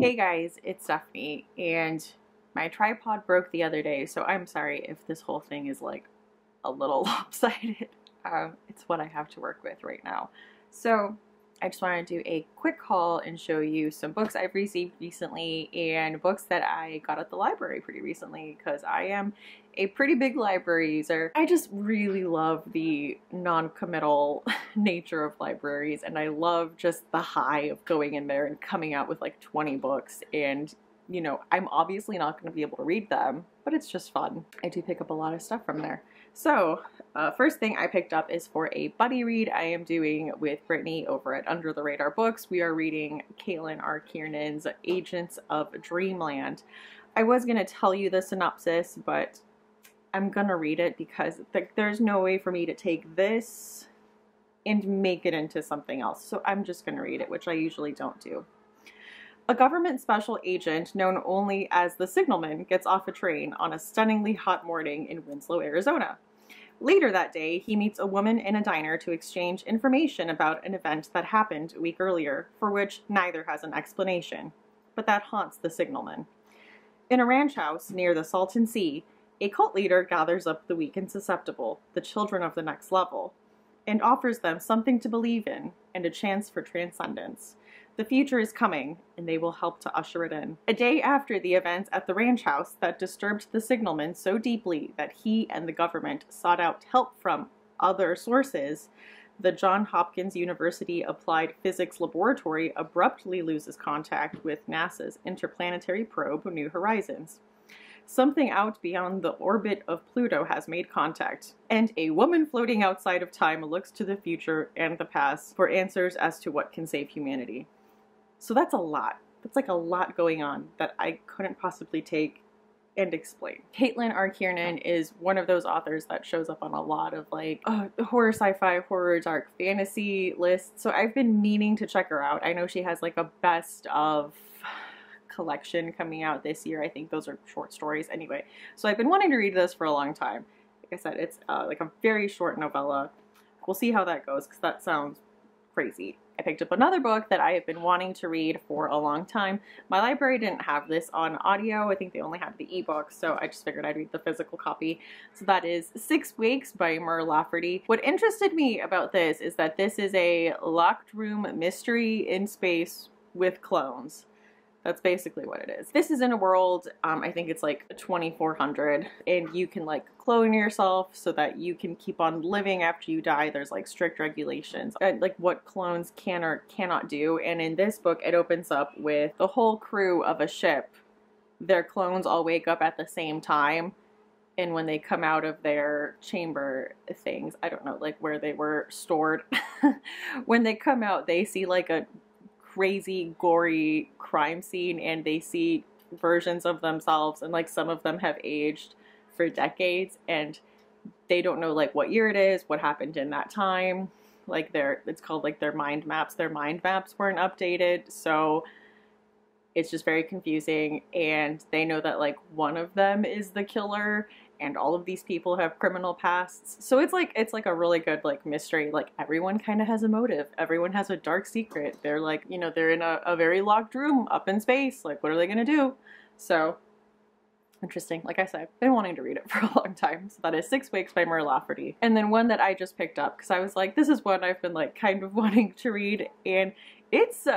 Hey guys, it's Stephanie, and my tripod broke the other day, so I'm sorry if this whole thing is like a little lopsided. It's what I have to work with right now. So I just want to do a quick haul and show you some books I've received recently and books that I got at the library pretty recently, because I am a pretty big library user. I just really love the non-committal nature of libraries, and I love just the high of going in there and coming out with like 20 books, and you know, I'm obviously not going to be able to read them, but it's just fun. I do pick up a lot of stuff from there. So first thing I picked up is for a buddy read I am doing with Brittany over at Under the Radar Books. We are reading Caitlin R. Kiernan's Agents of Dreamland. I was going to tell you the synopsis, but I'm going to read it because there's no way for me to take this and make it into something else. So I'm just going to read it, which I usually don't do. A government special agent known only as the Signalman gets off a train on a stunningly hot morning in Winslow, Arizona. Later that day, he meets a woman in a diner to exchange information about an event that happened a week earlier, for which neither has an explanation. But that haunts the Signalman. In a ranch house near the Salton Sea, a cult leader gathers up the weak and susceptible, the children of the next level, and offers them something to believe in and a chance for transcendence. The future is coming, and they will help to usher it in. A day after the events at the ranch house that disturbed the signalman so deeply that he and the government sought out help from other sources, the Johns Hopkins University Applied Physics Laboratory abruptly loses contact with NASA's interplanetary probe, New Horizons. Something out beyond the orbit of Pluto has made contact, and a woman floating outside of time looks to the future and the past for answers as to what can save humanity. So that's a lot. That's like a lot going on that I couldn't possibly take and explain. Caitlin R. Kiernan is one of those authors that shows up on a lot of like horror, sci-fi, horror, dark fantasy lists. So I've been meaning to check her out. I know she has like a best of collection coming out this year. I think those are short stories anyway. So I've been wanting to read this for a long time. Like I said, it's like a very short novella. We'll see how that goes, because that sounds crazy. I picked up another book that I have been wanting to read for a long time. My library didn't have this on audio. I think they only had the ebook, so I just figured I'd read the physical copy. So that is 6 Weeks by Mur Lafferty. What interested me about this is that this is a locked room mystery in space with clones. That's basically what it is. This is in a world, I think it's like 2400, and you can like clone yourself so that you can keep on living after you die. There's like strict regulations and like what clones can or cannot do. And in this book, it opens up with the whole crew of a ship. Their clones all wake up at the same time. And when they come out of their chamber things, I don't know, like where they were stored, when they come out, they see like a crazy gory crime scene, and they see versions of themselves, and like some of them have aged for decades, and they don't know like what year it is, what happened in that time. Like it's called like their mind maps weren't updated, so it's just very confusing. And they know that like one of them is the killer, and all of these people have criminal pasts. So it's like a really good like mystery. Like everyone kind of has a motive. Everyone has a dark secret. They're like, you know, they're in a very locked room up in space. Like, what are they gonna do? So interesting. Like I said, I've been wanting to read it for a long time. So that is 6 Weeks by Mur Lafferty. And then one that I just picked up because I was like, this is one I've been like kind of wanting to read, and it's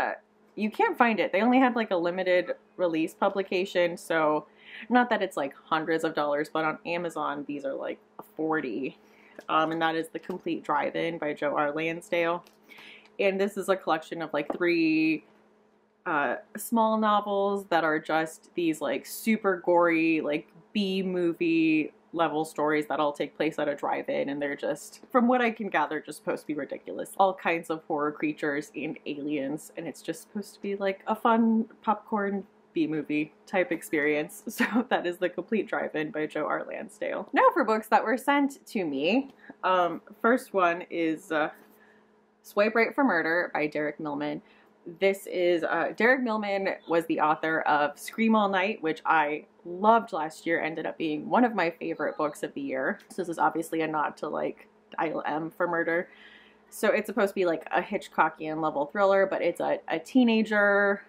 you can't find it. They only had like a limited release publication, so not that it's like hundreds of dollars, but on Amazon these are like $40. And that is The Complete Drive-In by Joe R. Lansdale. And this is a collection of like 3 small novels that are just these like super gory like B-movie level stories that all take place at a drive-in, and they're just, from what I can gather, just supposed to be ridiculous. All kinds of horror creatures and aliens, and it's just supposed to be like a fun popcorn B-movie type experience. So that is The Complete Drive-In by Joe R. Lansdale. Now for books that were sent to me. First one is Swipe Right for Murder by Derek Milman. This is, Derek Milman was the author of Scream All Night, which I loved last year, ended up being one of my favorite books of the year. So this is obviously a nod to like Dial M for Murder. So it's supposed to be like a Hitchcockian level thriller, but it's a teenager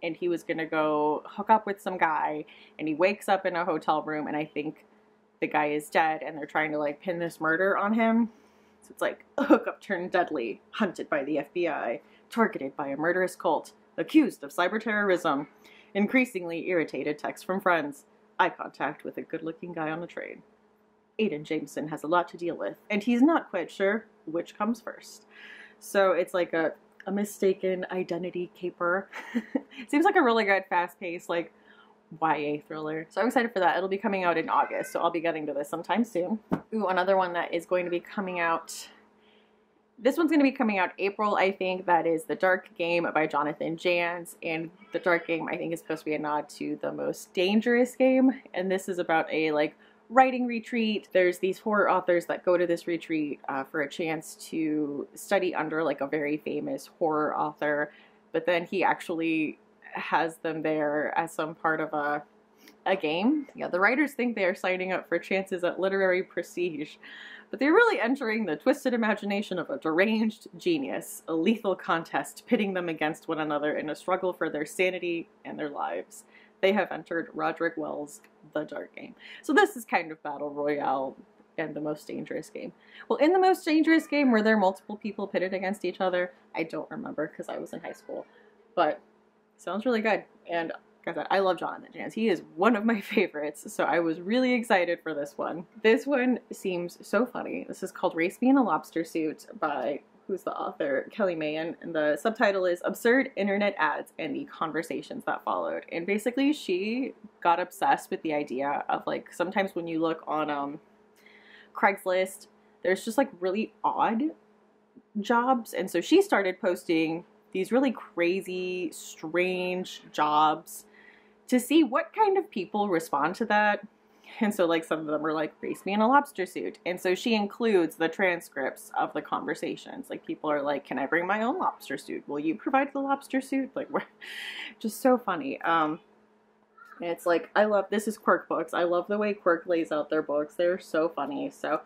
and he was gonna go hook up with some guy, and he wakes up in a hotel room, and I think the guy is dead, and they're trying to like pin this murder on him. So it's like a hookup turned deadly, hunted by the FBI, targeted by a murderous cult, accused of cyber terrorism, increasingly irritated texts from friends, eye contact with a good-looking guy on a train. Aiden Jameson has a lot to deal with, and he's not quite sure which comes first. So it's like a mistaken identity caper. Seems like a really good, fast-paced, like, YA thriller. So I'm excited for that. It'll be coming out in August, so I'll be getting to this sometime soon. Ooh, another one that is going to be coming out. This one's going to be coming out April, I think. That is The Dark Game by Jonathan Janz. And The Dark Game, I think, is supposed to be a nod to The Most Dangerous Game. And this is about a, like, writing retreat. There's these horror authors that go to this retreat for a chance to study under like a very famous horror author, but then he actually has them there as some part of a game. Yeah, the writers think they are signing up for chances at literary prestige, but they're really entering the twisted imagination of a deranged genius, a lethal contest pitting them against one another in a struggle for their sanity and their lives. They have entered Roderick Wells' The Dark Game. So this is kind of Battle Royale and The Most Dangerous Game. Well, in The Most Dangerous Game, were there multiple people pitted against each other? I don't remember because I was in high school. But sounds really good. And like I said, I love Jonathan Janz. He is one of my favorites. So I was really excited for this one. This one seems so funny. This is called Race Me in a Lobster Suit by... who's the author? Kelly Mahan, and the subtitle is Absurd Internet Ads and the Conversations That Followed. And basically she got obsessed with the idea of like, sometimes when you look on Craigslist, there's just like really odd jobs. And so she started posting these really crazy, strange jobs to see what kind of people respond to that. And so like some of them are like, race me in a lobster suit. And so she includes the transcripts of the conversations. Like people are like, can I bring my own lobster suit? Will you provide the lobster suit? Like we're just so funny. And it's like, I love, this is Quirk Books. I love the way Quirk lays out their books. They're so funny. So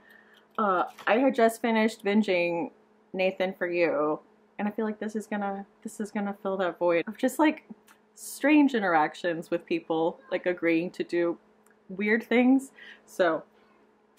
I had just finished binging Nathan For You. And I feel like this is gonna fill that void of just like strange interactions with people like agreeing to do weird things. So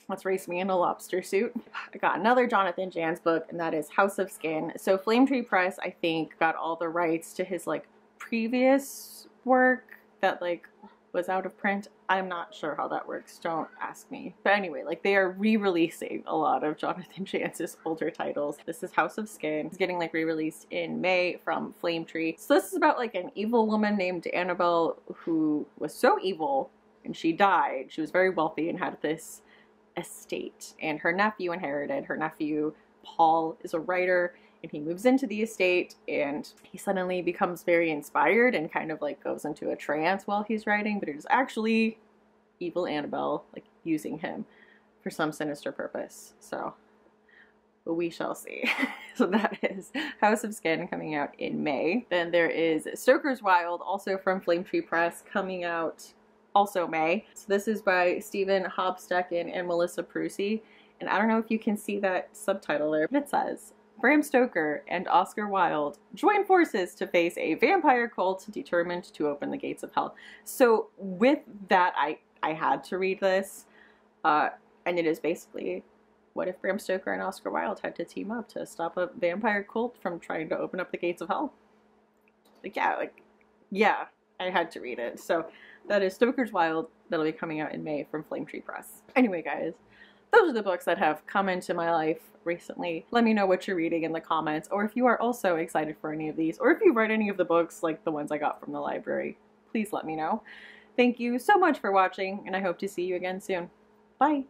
let's race me in a lobster suit. I got another Jonathan Janz book, and that is House of Skin. So Flame Tree Press, I think, got all the rights to his like previous work that like was out of print. I'm not sure how that works, don't ask me. But anyway, like they are re-releasing a lot of Jonathan Janz's older titles. This is House of Skin. It's getting like re-released in May from Flame Tree. So this is about like an evil woman named Annabelle who was so evil and she died. She was very wealthy and had this estate, and her nephew inherited. Her nephew, Paul, is a writer, and he moves into the estate, and he suddenly becomes very inspired and kind of like goes into a trance while he's writing, but it is actually evil Annabelle like using him for some sinister purpose. So we shall see. So that is House of Skin coming out in May. Then there is Stokers Wild, also from Flame Tree Press, coming out also May. So this is by Stephen Hopstaken and Melissa Prusi. And I don't know if you can see that subtitle there, but it says, Bram Stoker and Oscar Wilde join forces to face a vampire cult determined to open the gates of hell. So with that, I had to read this. And it is basically, what if Bram Stoker and Oscar Wilde had to team up to stop a vampire cult from trying to open up the gates of hell? Yeah, I had to read it. So that is Stokers Wild. That'll be coming out in May from Flame Tree Press. Anyway, guys, those are the books that have come into my life recently. Let me know what you're reading in the comments, or if you are also excited for any of these, or if you've read any of the books like the ones I got from the library, please let me know. Thank you so much for watching, and I hope to see you again soon. Bye!